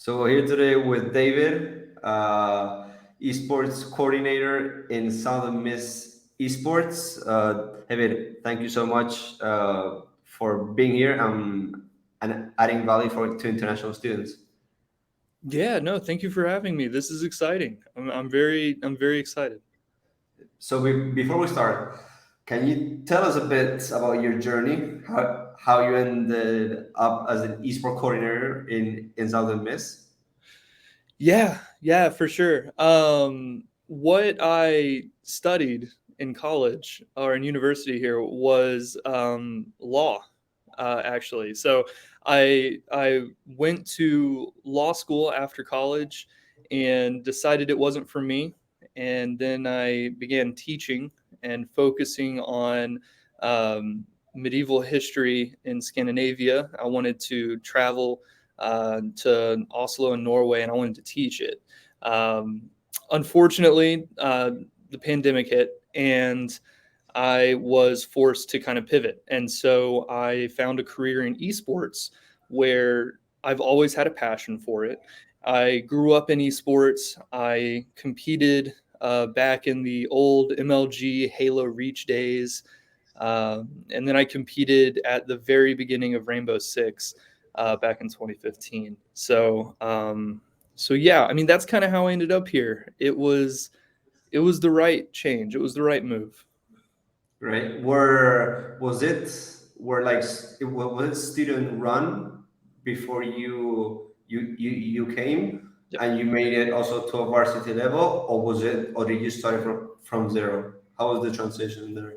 So we're here today with David, Esports Coordinator in Southern Miss Esports. David, thank you so much for being here and adding value to international students. Yeah, no, thank you for having me. This is exciting. I'm very excited. Before we start, can you tell us a bit about your journey, how you ended up as an Esports Coordinator in Southern Miss? Yeah, for sure. What I studied in college or in university here was law, actually. So I went to law school after college and decided it wasn't for me, and then I began teaching and focusing on um, medieval history in Scandinavia. I wanted to travel to Oslo in Norway, and I wanted to teach it. Um, Unfortunately, the pandemic hit, and I was forced to kind of pivot. And so I found a career in esports where I've always had a passion for it. I grew up in esports. I competed back in the old MLG Halo Reach days. And then I competed at the very beginning of Rainbow Six back in 2015. So yeah, I mean that's kind of how I ended up here. It was the right change. It was the right move. Right? Were was it were like was it student run before you came Yep. and you made it also to a varsity level, or was it, or did you start from zero? How was the transition there?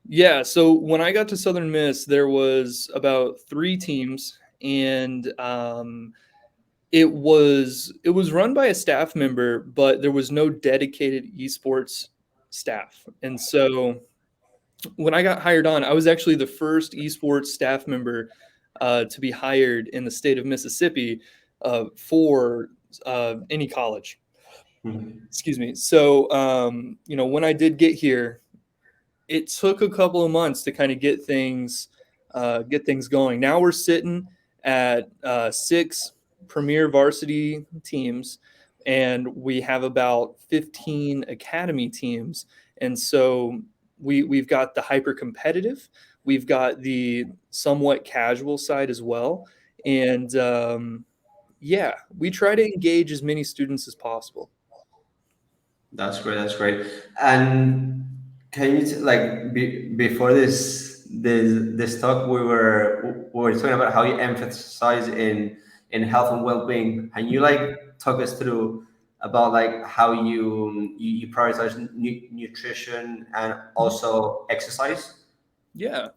Yeah, so when I got to Southern Miss, there was about three teams, and it was run by a staff member, but there was no dedicated esports staff. And so when I got hired on, I was actually the first esports staff member to be hired in the state of Mississippi for any college. Mhm. Excuse me. So when I did get here, it took a couple of months to kind of get things going. Now we're sitting at six premier varsity teams, and we have about 15 academy teams. And so we've got the hyper competitive, we've got the somewhat casual side as well, and yeah, we try to engage as many students as possible. That's great. That's great. And can you before this talk, we were talking about how you emphasize in health and well being. Can you like talk us through about like how you prioritize nutrition and also exercise? Yeah.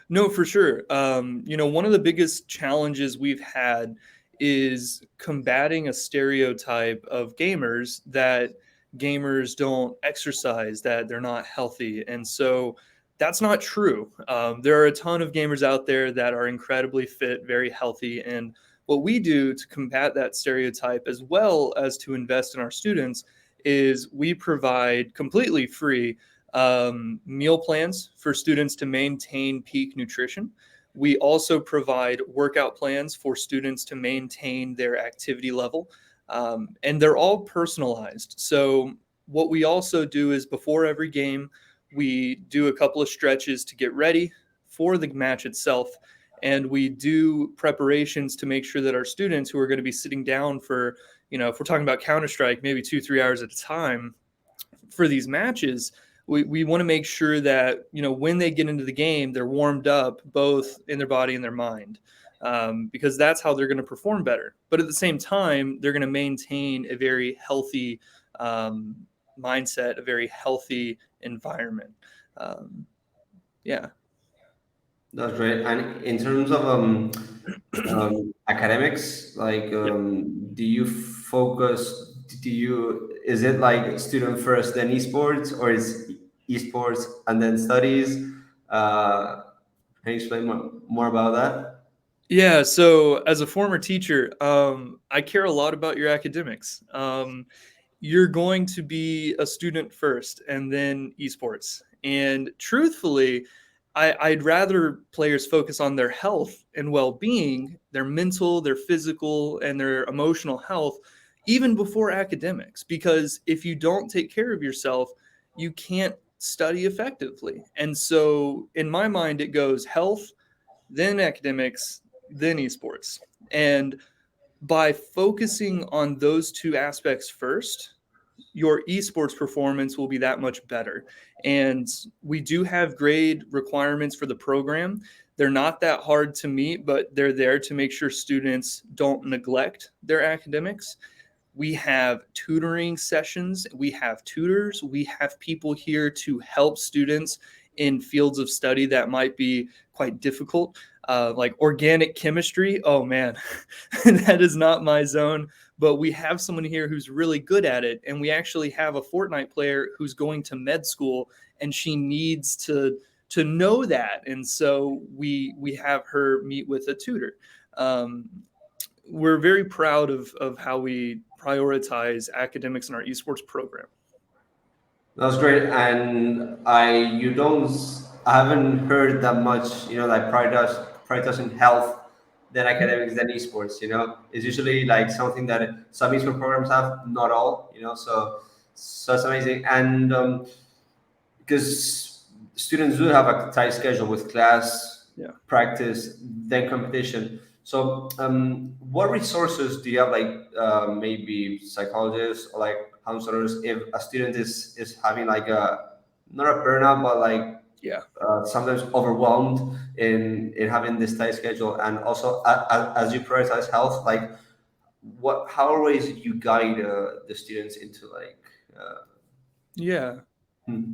No, for sure. One of the biggest challenges we've had is combating a stereotype of gamers don't exercise, that they're not healthy. And so that's not true. There are a ton of gamers out there that are incredibly fit, very healthy. And what we do to combat that stereotype, as well as to invest in our students, is we provide completely free meal plans for students to maintain peak nutrition. We also provide workout plans for students to maintain their activity level, and they're all personalized. So, what we also do is before every game, we do a couple of stretches to get ready for the match itself. And we do preparations to make sure that our students who are going to be sitting down for, if we're talking about Counter Strike, maybe 2, 3 hours at a time for these matches, we want to make sure that when they get into the game, they're warmed up both in their body and their mind, because that's how they're going to perform better. But at the same time, they're going to maintain a very healthy um, mindset, a very healthy environment. Um, yeah. That's great. And in terms of academics, like, Yep. do you focus? Do you is it like student first, then esports, or is esports and then studies? Uh, can you explain more about that? Yeah, so as a former teacher, I care a lot about your academics. You're going to be a student first and then esports. And truthfully, I'd rather players focus on their health and well-being, their mental, their physical, and their emotional health, even before academics. Because if you don't take care of yourself, you can't study effectively. And so, in my mind, it goes health, then academics, then esports. And by focusing on those two aspects first, your esports performance will be that much better. And we do have grade requirements for the program. They're not that hard to meet, but they're there to make sure students don't neglect their academics. We have tutoring sessions, we have tutors, we have people here to help students in fields of study that might be quite difficult, like organic chemistry. Oh man, that is not my zone, but we have someone here who's really good at it. And we actually have a Fortnite player who's going to med school, and she needs to know that. And so we have her meet with a tutor. Um, we're very proud of how we prioritize academics in our esports program. That was great. And I haven't heard that much, like prioritizing health than academics than esports. It's usually like something that some esports programs have, not all. So it's amazing. And because students do have a tight schedule with class, Yeah. practice, then competition. So, what resources do you have, like maybe psychologists or like counselors, if a student is having like a not a burnout, but like Yeah. sometimes overwhelmed in having this tight schedule, and also as you prioritize health, like what how are ways you guide the students into like Yeah. hmm,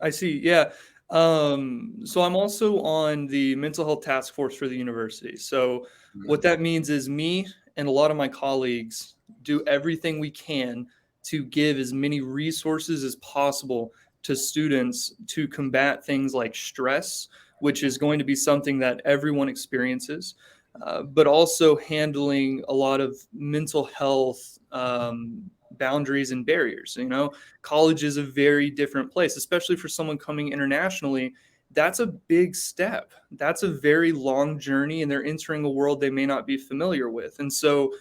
I see. Yeah. So I'm also on the mental health task force for the university. So what that means is me and a lot of my colleagues do everything we can to give as many resources as possible to students to combat things like stress, which is going to be something that everyone experiences, but also handling a lot of mental health boundaries and barriers. College is a very different place, especially for someone coming internationally. That's a big step. That's a very long journey, and they're entering a world they may not be familiar with. And so,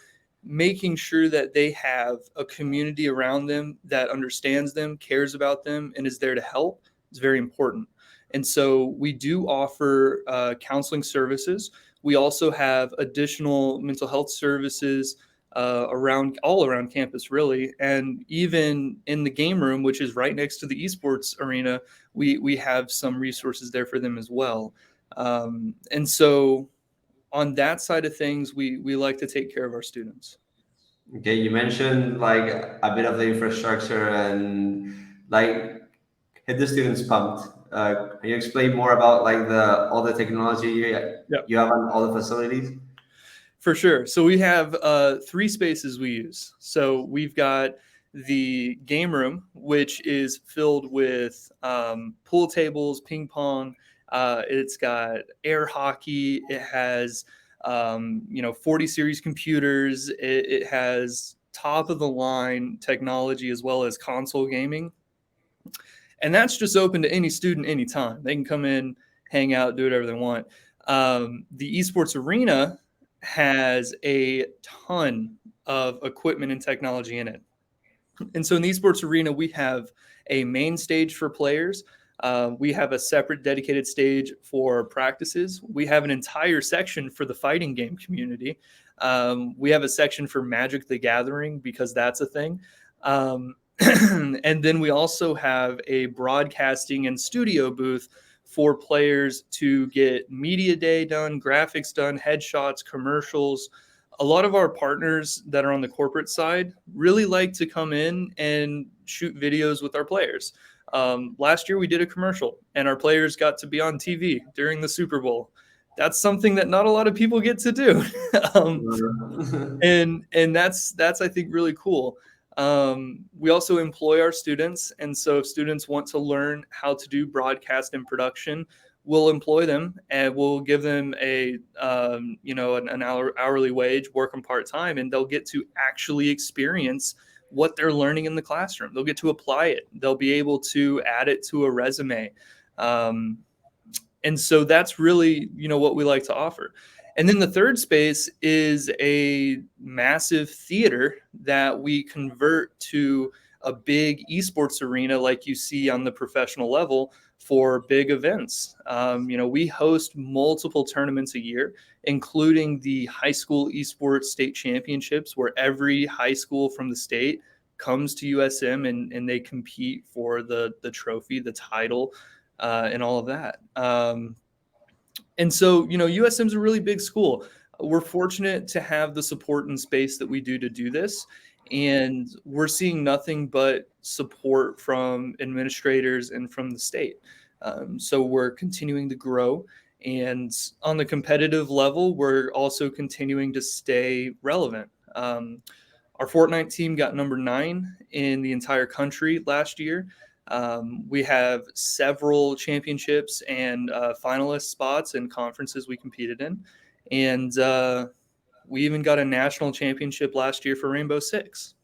making sure that they have a community around them that understands them, cares about them, and is there to help is very important. And so, we do offer counseling services. We also have additional mental health services around all around campus, really, and even in the game room, which is right next to the esports arena, we have some resources there for them as well. And so, on that side of things, we like to take care of our students. okay, you mentioned like a bit of the infrastructure and like hit the students pumped. Can you explain more about like the all the technology Yeah. you have on all the facilities? For sure. So we have three spaces we use. So we've got the game room, which is filled with pool tables, ping pong. It's got air hockey. It has 40 series computers. It has top of the line technology as well as console gaming. And that's just open to any student anytime. They can come in, hang out, do whatever they want. The esports arena has a ton of equipment and technology in it. And so in the esports arena, we have a main stage for players. We have a separate dedicated stage for practices. We have an entire section for the fighting game community. We have a section for Magic the Gathering because that's a thing. Um, and then we also have a broadcasting and studio booth for players to get media day done, graphics done, headshots, commercials. A lot of our partners that are on the corporate side really like to come in and shoot videos with our players. Last year we did a commercial and our players got to be on TV during the Super Bowl. That's something that not a lot of people get to do. um, and that's I think really cool. We also employ our students, and so if students want to learn how to do broadcast and production, we'll employ them and we'll give them an hourly wage, work them part time, and they'll get to actually experience what they're learning in the classroom. They'll get to apply it. They'll be able to add it to a resume. Um, And so that's really, what we like to offer. And then the third space is a massive theater that we convert to a big esports arena like you see on the professional level for big events. We host multiple tournaments a year, including the high school esports state championships, where every high school from the state comes to USM and they compete for the trophy, the title, and all of that. And so, USM is a really big school. We're fortunate to have the support and space that we do this. And we're seeing nothing but support from administrators and from the state. So we're continuing to grow. And on the competitive level, we're also continuing to stay relevant. Our Fortnite team got number 9 in the entire country last year. We have several championships and finalist spots in conferences we competed in. And we even got a national championship last year for Rainbow Six.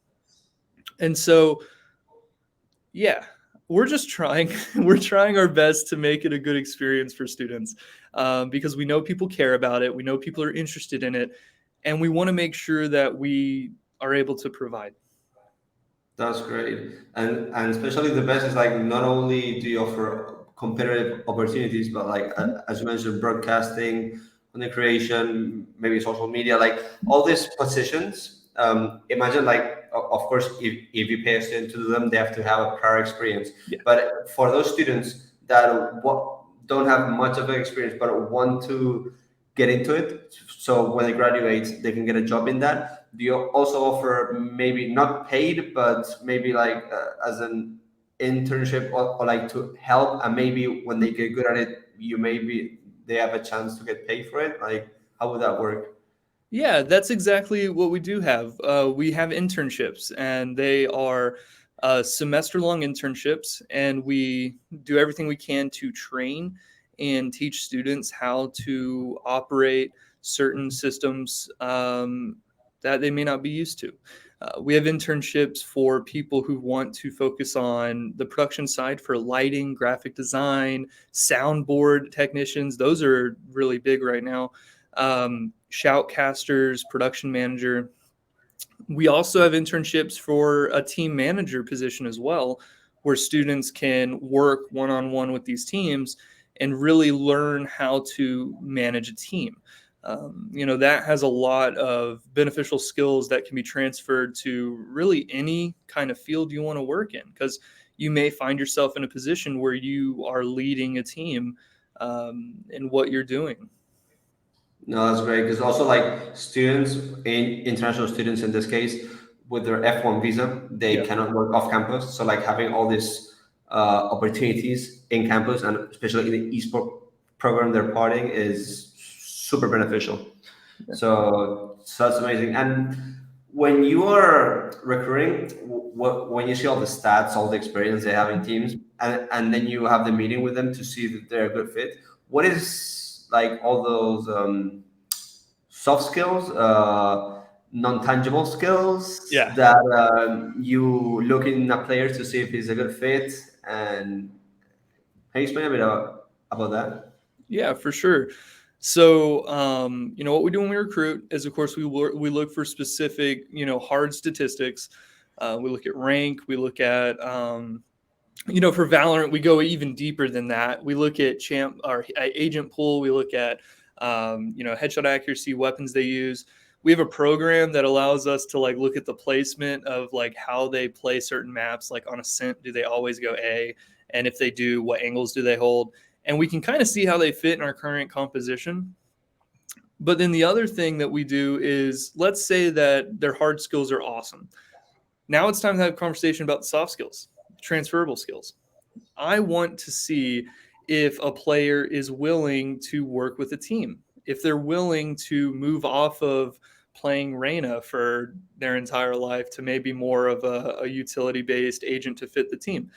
And so, yeah, we're just trying. We're trying our best to make it a good experience for students because we know people care about it. We know people are interested in it. And we want to make sure that we are able to provide. That's great. And especially the best is like not only do you offer competitive opportunities, but like Mhm. as you mentioned, broadcasting, content creation, maybe social media, like all these positions. Imagine like of course if you pay a student to do them, they have to have a prior experience. Yeah. But for those students that don't have much of an experience but want to get into it, so when they graduate, they can get a job in that. Do you also offer maybe not paid, but maybe like as an internship or like to help, and maybe when they get good at it, you maybe they have a chance to get paid for it? Like, how would that work? Yeah, that's exactly what we do have. We have internships, and they are semester-long internships, and we do everything we can to train and teach students how to operate certain systems that they may not be used to. We have internships for people who want to focus on the production side for lighting, graphic design, soundboard technicians. Those are really big right now. Shoutcasters, production manager. We also have internships for a team manager position as well, where students can work one on one with these teams and really learn how to manage a team. That has a lot of beneficial skills that can be transferred to really any kind of field you want to work in, because you may find yourself in a position where you are leading a team in what you're doing. No, that's great because also like students in international students in this case with their F1 visa, they Yeah. cannot work off campus. So like having all these opportunities in campus and especially in the esport program they're parting is super beneficial. So that's amazing. And when you are recruiting, when you see all the stats, all the experience they have in teams, and then you have the meeting with them to see that they're a good fit, what is like all those soft skills, non-tangible skills Yeah. that you look in a player to see if he's a good fit? And can you explain a bit about that? Yeah, for sure. So, what we do when we recruit is, of course, we look for specific, hard statistics. We look at rank. We look at, for Valorant, we go even deeper than that. We look at champ or agent pool. We look at, headshot accuracy, weapons they use. We have a program that allows us to like look at the placement of like how they play certain maps. Like on Ascent, do they always go A? And if they do, what angles do they hold? And we can kind of see how they fit in our current composition. But then the other thing that we do is, let's say that their hard skills are awesome. Now it's time to have a conversation about the soft skills, transferable skills. I want to see if a player is willing to work with a team, if they're willing to move off of playing Reyna for their entire life to maybe more of a utility based agent to fit the team.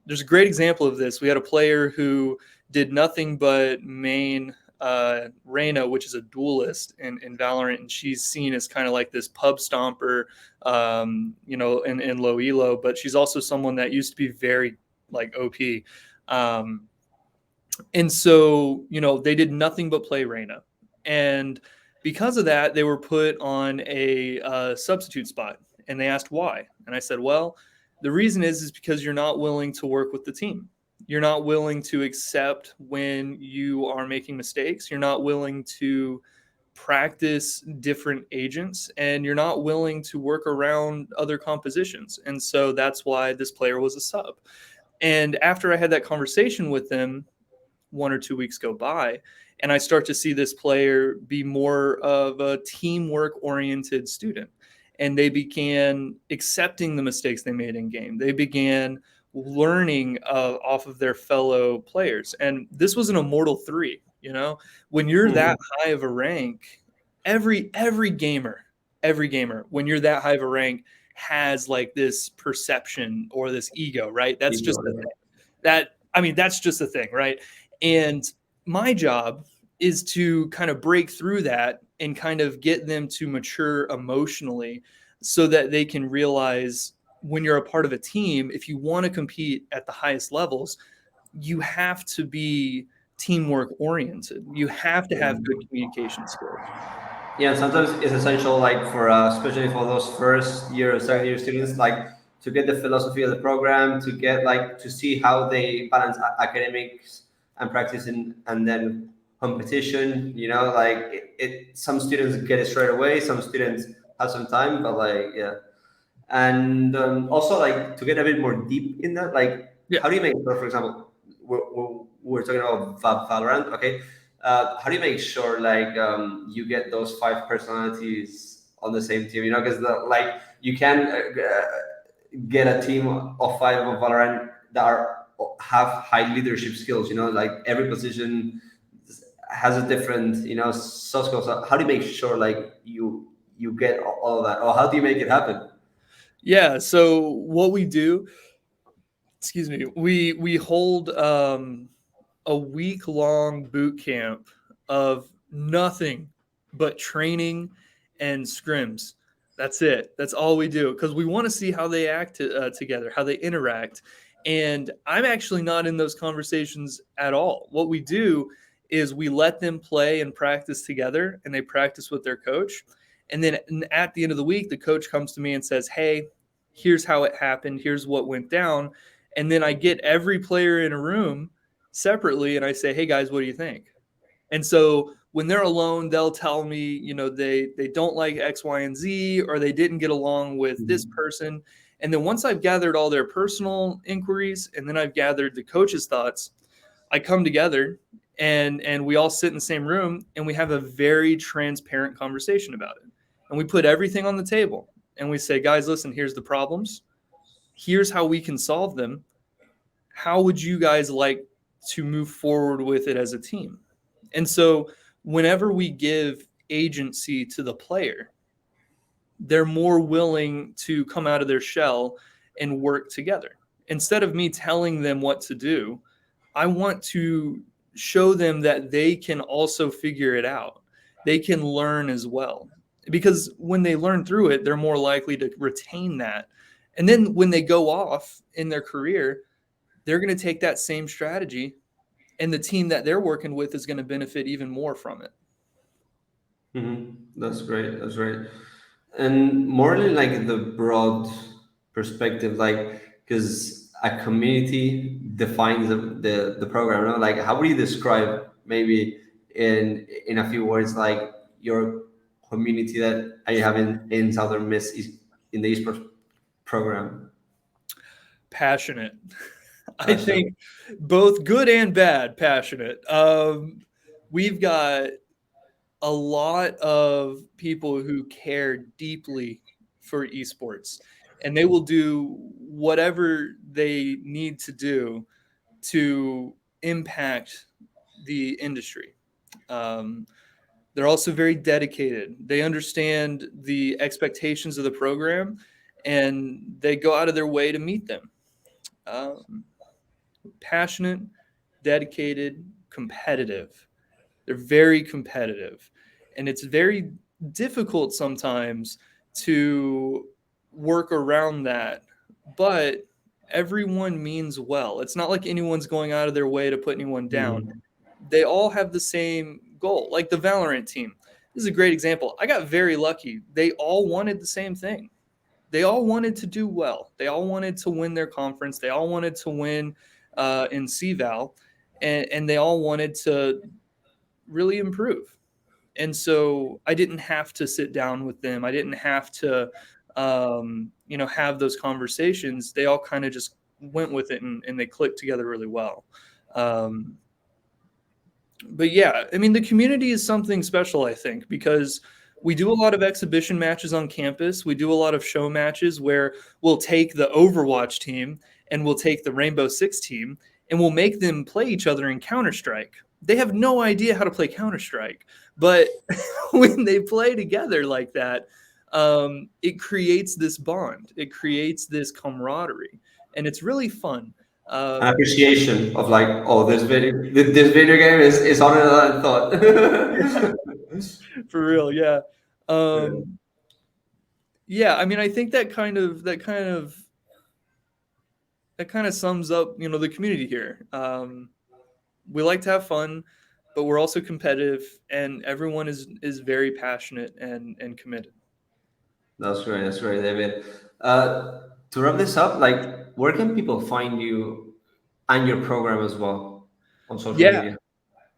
There's a great example of this. We had a player who did nothing but main Reyna, which is a duelist in Valorant, and she's seen as kind of like this pub stomper, in low elo, but she's also someone that used to be very like OP. And so, they did nothing but play Reyna. And because of that, they were put on a substitute spot. And they asked why. And I said, well, the reason is because you're not willing to work with the team. You're not willing to accept when you are making mistakes. You're not willing to practice different agents, and you're not willing to work around other compositions. And so that's why this player was a sub. And after I had that conversation with them, 1 or 2 weeks go by, and I start to see this player be more of a teamwork oriented student. And they began accepting the mistakes they made in game. They began learning off of their fellow players. And this was an Immortal 3, when you're that Mhm. high of a rank, every gamer, when you're that high of a rank, has like this perception or this ego, right? That's just the thing. That's just a thing, right? And my job is to kind of break through that and kind of get them to mature emotionally so that they can realize when you're a part of a team, if you want to compete at the highest levels, you have to be teamwork oriented. You have to have good communication skills. Yeah, and sometimes it's essential, like for especially for those first year or second year students, like to get the philosophy of the program, to get like to see how they balance academics and practice, and then competition. Like some students get it straight away, some students have some time, but like yeah. And also like to get a bit more deep in that, like Yeah. how do you make sure, for example, we're talking about Valorant, okay? How do you make sure like you get those five personalities on the same team? Because like you can get a team of five of Valorant that have high leadership skills. Like every position has a different soft skills. So how do you make sure like you get all of that, or how do you make it happen? Yeah. So what we do, excuse me, we hold a week long boot camp of nothing but training and scrims. That's it. That's all we do because we want to see how they act together, how they interact. And I'm actually not in those conversations at all. What we do is we let them play and practice together, and they practice with their coach. And then at the end of the week, the coach comes to me and says, "Hey, here's how it happened. Here's what went down." And then I get every player in a room separately and I say, "Hey guys, what do you think?" And so when they're alone, they'll tell me, they don't like X, Y, and Z, or they didn't get along with this Mhm. person. And then once I've gathered all their personal inquiries and then I've gathered the coach's thoughts, I come together and we all sit in the same room and we have a very transparent conversation about it. And we put everything on the table and we say, "Guys, listen, here's the problems. Here's how we can solve them. How would you guys like to move forward with it as a team?" And so whenever we give agency to the player, they're more willing to come out of their shell and work together. Instead of me telling them what to do, I want to show them that they can also figure it out. They can learn as well. Because when they learn through it, they're more likely to retain that. And then when they go off in their career, they're going to take that same strategy, and the team that they're working with is going to benefit even more from it. That's great. That's great. And more in like the broad perspective, like because a community defines the program. Like how would you describe maybe in a few words like your community that you have in Southern Miss in the esports program? Passionate. I Passion. think both good and bad passionate. We've got a lot of people who care deeply for esports, and they will do whatever they need to do to impact the industry. Um, they're also very dedicated. They understand the expectations of the program, and they go out of their way to meet them. Um, Passionate, dedicated, competitive. They're very competitive. And it's very difficult sometimes to work around that. But everyone means well. It's not like anyone's going out of their way to put anyone down. Mm. They all have the same goal. Like the Valorant team. This is a great example. I got very lucky. They all wanted the same thing. They all wanted to do well. They all wanted to win their conference. They all wanted to win in CVAL, and they all wanted to really improve. And so I didn't have to sit down with them. I didn't have to, have those conversations. They all kind of just went with it, and they clicked together really well. Um, but yeah, I mean, the community is something special, I think, because we do a lot of exhibition matches on campus. We do a lot of show matches where we'll take the Overwatch team and we'll take the Rainbow Six team and we'll make them play each other in Counter Strike. They have no idea how to play Counter Strike, but when they play together like that, it creates this bond. It creates this camaraderie, and it's really fun. An Um, appreciation of like, oh, this video game is harder than I thought. for real, yeah. Um, yeah, I mean, I think that kind of sums up, the community here. We like to have fun, but we're also competitive, and everyone is very passionate and committed. That's great. That's great, David. To wrap this up, like, where can people find you and your program as well on social Yeah. media?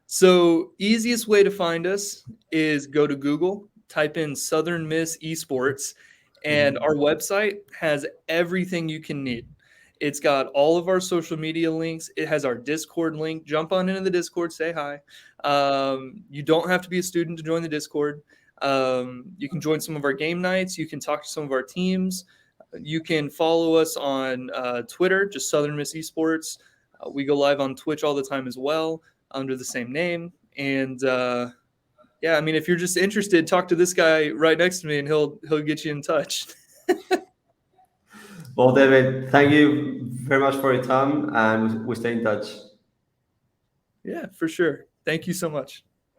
So easiest way to find us is go to Google, type in Southern Miss Esports, and Mhm. our website has everything you can need. It's got all of our social media links. It has our Discord link. Jump on into the Discord, say hi. You don't have to be a student to join the Discord. You can join some of our game nights. You can talk to some of our teams. You can follow us on Twitter, just Southern Miss Esports. We go live on Twitch all the time as well under the same name. And yeah, I mean, if you're just interested, talk to this guy right next to me, and he'll get you in touch. Well, David, thank you very much for your time, and we stay in touch. Yeah, for sure. Thank you so much.